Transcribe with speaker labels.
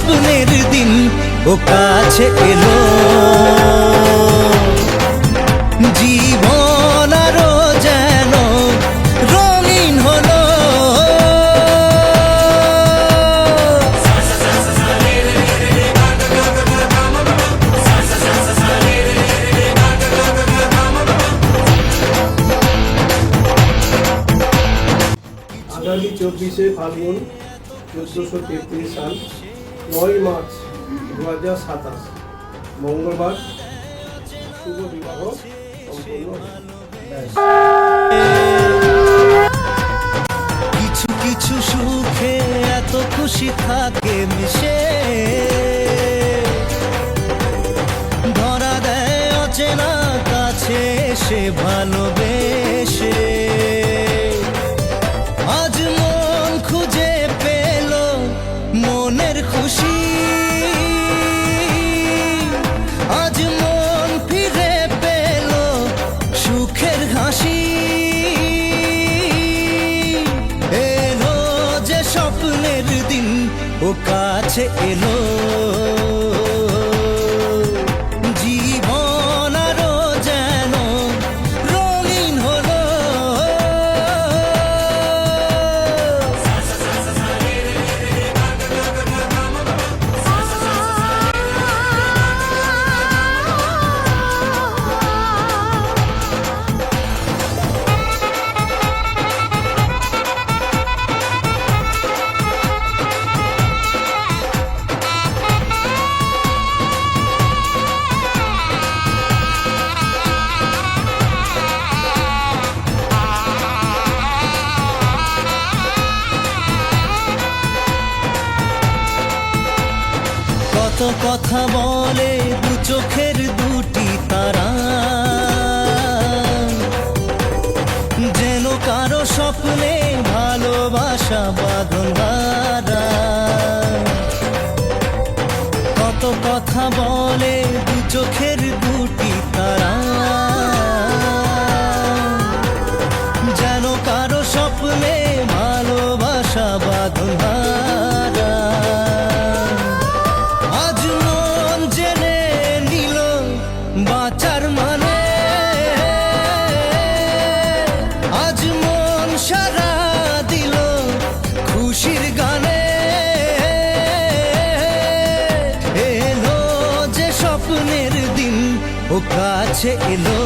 Speaker 1: স্বপ্নের দিন ও কাছে এলো। জীবন আরো যেন রঙিন হলো।
Speaker 2: আগামী 24শে ফাল্গুন 1433 সাল 9 মার্চ 2027 মঙ্গলবার শুভ বিবাহ সম্পন্ন।
Speaker 1: কিছু কিছু সুখে এত খুশি থাকে মিশে, ধরা দেয় অচেনা কাছে সে ভালোবেসে। আজ মন খুঁজে পেল মনের খুশি, আজ মন ফিরে পেল সুখের হাসি। এলো যে স্বপ্নের দিন ও কাছে এলো। জীবন আরো যেন রঙিন হলো। কত কথা বলে দু চোখের দুটি তারা, যেন কারো স্বপ্নে ভালোবাসা বাঁধন হারা। কত কথা বলে দু চোখের দুটি তারা, যেন কারো স্বপ্নে ভালোবাসা বাঁধন হারা। আজ মন জেনে নিল বাঁচার মানে, আজ মন সারা দিল খুশির গানে। এলো যে স্বপ্নের দিন ও কাছে এলো।